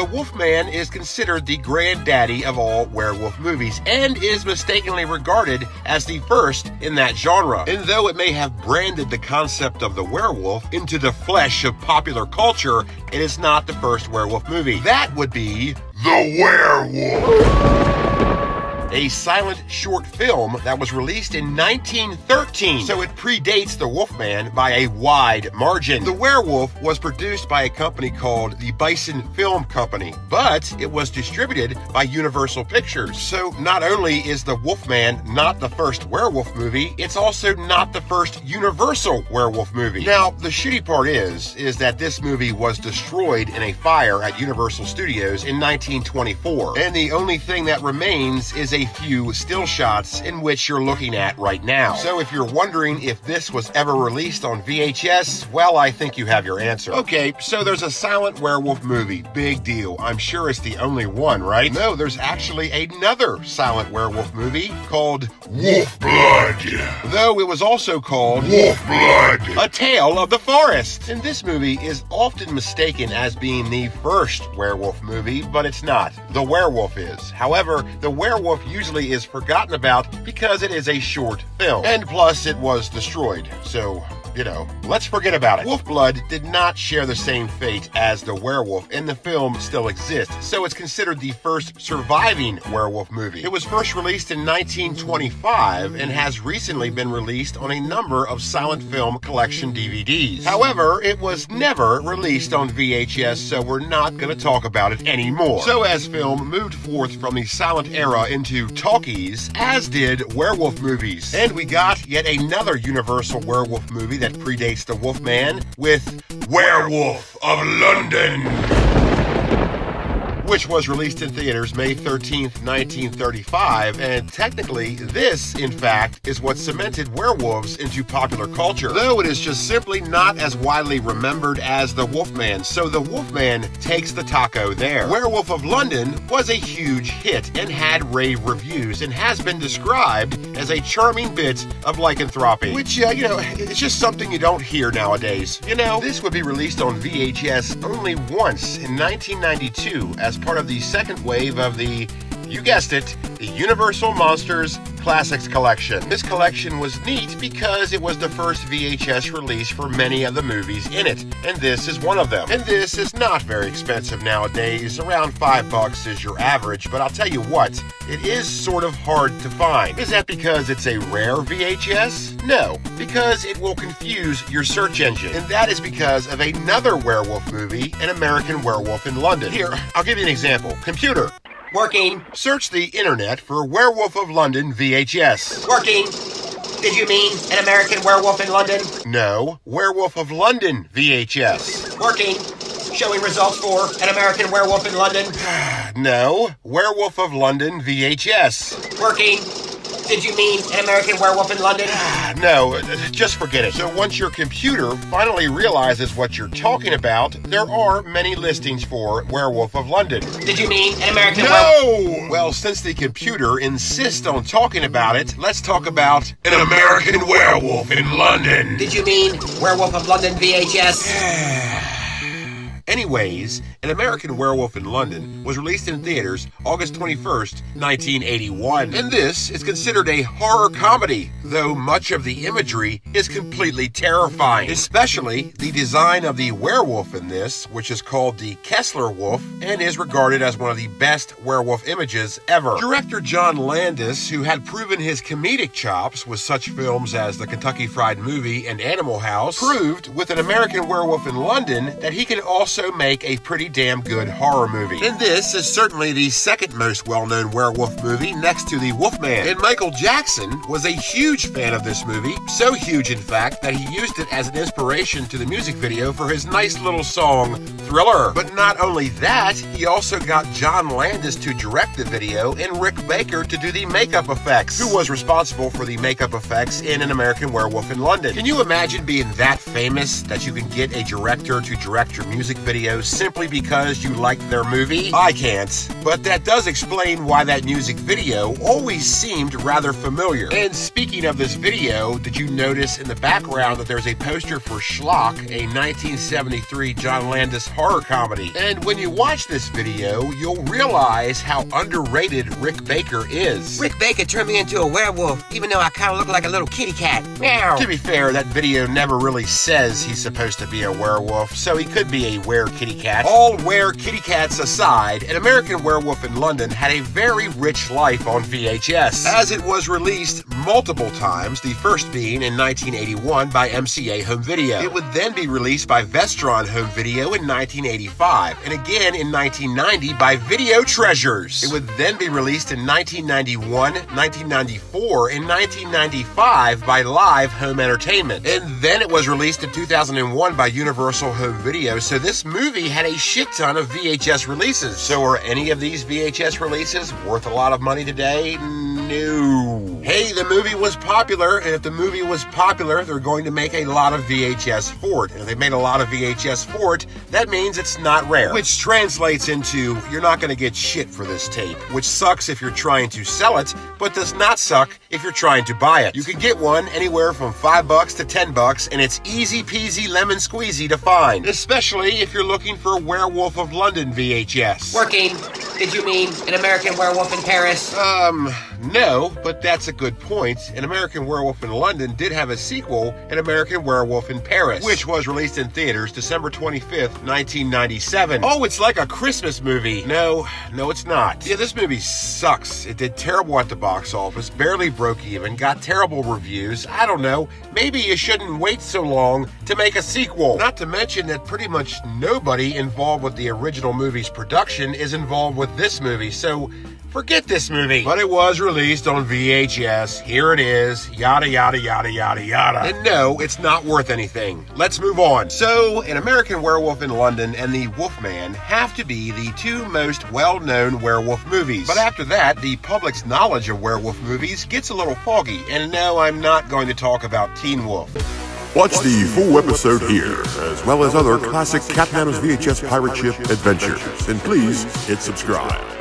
the Wolfman is considered the granddaddy of all werewolf movies and is mistakenly regarded as the first in that genre. And though it may have branded the concept of the werewolf into the flesh of popular culture, it is not the first werewolf movie. That would be The Werewolf, a silent short film that was released in 1913, so it predates The Wolfman by a wide margin. The Werewolf was produced by a company called the Bison Film Company, but it was distributed by Universal Pictures. So not only is The Wolfman not the first werewolf movie, it's also not the first Universal werewolf movie. Now, the shitty part is that this movie was destroyed in a fire at Universal Studios in 1924, and the only thing that remains is a few still shots in which you're looking at right now. So if you're wondering if this was ever released on VHS, well, I think you have your answer. Okay, so there's a silent werewolf movie. Big deal. I'm sure it's the only one, right? No, there's actually another silent werewolf movie called Wolf Blood. Though it was also called Wolf Blood, A Tale of the Forest. And this movie is often mistaken as being the first werewolf movie, but it's not. The Werewolf is. However, the werewolf usually is forgotten about because it is a short film. And plus, it was destroyed. So, let's forget about it. Wolf Blood did not share the same fate as the werewolf, and the film still exists, so it's considered the first surviving werewolf movie. It was first released in 1925 and has recently been released on a number of silent film collection DVDs. However, it was never released on VHS, so we're not going to talk about it anymore. So as film moved forth from the silent era into talkies, as did werewolf movies. And we got yet another Universal werewolf movie that predates The Wolfman with Werewolf of London, which was released in theaters May 13th, 1935, and technically this, in fact, is what cemented werewolves into popular culture, though it is just simply not as widely remembered as The Wolfman, so The Wolfman takes the taco there. Werewolf of London was a huge hit and had rave reviews and has been described as a charming bit of lycanthropy, which, it's just something you don't hear nowadays. This would be released on VHS only once in 1992 as part of the second wave of the, you guessed it, the Universal Monsters Classics Collection. This collection was neat because it was the first VHS release for many of the movies in it, and this is one of them. And this is not very expensive nowadays, around $5 is your average, but I'll tell you what, it is sort of hard to find. Is that because it's a rare VHS? No, because it will confuse your search engine, and that is because of another werewolf movie, An American Werewolf in London. Here, I'll give you an example. Computer. Working. Search the internet for Werewolf of London VHS. Working. Did you mean An American Werewolf in London? No, Werewolf of London VHS. Working. Showing results for An American Werewolf in London? No, Werewolf of London VHS. Working. Did you mean An American Werewolf in London? No, just forget it. So once your computer finally realizes what you're talking about, there are many listings for Werewolf of London. Did you mean An American Werewolf? No! Well, since the computer insists on talking about it, let's talk about An American Werewolf in London. Did you mean Werewolf of London VHS? Anyways, An American Werewolf in London was released in theaters August 21st, 1981. And this is considered a horror comedy, though much of the imagery is completely terrifying. Especially the design of the werewolf in this, which is called the Kessler Wolf, and is regarded as one of the best werewolf images ever. Director John Landis, who had proven his comedic chops with such films as The Kentucky Fried Movie and Animal House, proved with An American Werewolf in London that he could also make a pretty damn good horror movie. And this is certainly the second most well-known werewolf movie next to The Wolfman. And Michael Jackson was a huge fan of this movie, so huge in fact that he used it as an inspiration to the music video for his nice little song, Thriller. But not only that, he also got John Landis to direct the video and Rick Baker to do the makeup effects, who was responsible for the makeup effects in An American Werewolf in London. Can you imagine being that famous that you can get a director to direct your music video simply because you liked their movie? I can't. But that does explain why that music video always seemed rather familiar. And speaking of this video, did you notice in the background that there's a poster for Schlock, a 1973 John Landis horror comedy? And when you watch this video, you'll realize how underrated Rick Baker is. Rick Baker turned me into a werewolf, even though I kind of look like a little kitty cat. Meow. To be fair, that video never really says he's supposed to be a werewolf, so he could be a were-kitty cat. All were-kitty cats aside, An American Werewolf in London had a very rich life on VHS, as it was released multiple times, the first being in 1981 by MCA Home Video. It would then be released by Vestron Home Video in 1985, and again in 1990 by Video Treasures. It would then be released in 1991, 1994, and 1995 by Live Home Entertainment. And then it was released in 2001 by Universal Home Video, so this movie had a shit ton of VHS releases. So are any of these VHS releases worth a lot of money today? No. Hey, the movie was popular, and if the movie was popular, they're going to make a lot of VHS for it. And if they made a lot of VHS for it, that means it's not rare. Which translates into, you're not going to get shit for this tape. Which sucks if you're trying to sell it, but does not suck if you're trying to buy it. You can get one anywhere from $5 to $10, and it's easy peasy lemon squeezy to find. Especially if you're looking for Werewolf of London VHS. Working. Did you mean An American Werewolf in Paris? No, but that's a good point. An American Werewolf in London did have a sequel, An American Werewolf in Paris, which was released in theaters December 25th, 1997. Oh, it's like a Christmas movie. No, it's not. Yeah, this movie sucks. It did terrible at the box office, barely broke even, got terrible reviews. I don't know. Maybe you shouldn't wait so long to make a sequel. Not to mention that pretty much nobody involved with the original movie's production is involved with this movie, so forget this movie. But it was released on VHS. Here it is. Yada, yada, yada, yada, yada. And no, it's not worth anything. Let's move on. So, An American Werewolf in London and The Wolfman have to be the two most well-known werewolf movies. But after that, the public's knowledge of werewolf movies gets a little foggy. And no, I'm not going to talk about Teen Wolf. Watch the full episode here, as well as other classic Cat Manners VHS pirate ship adventures. And please hit subscribe.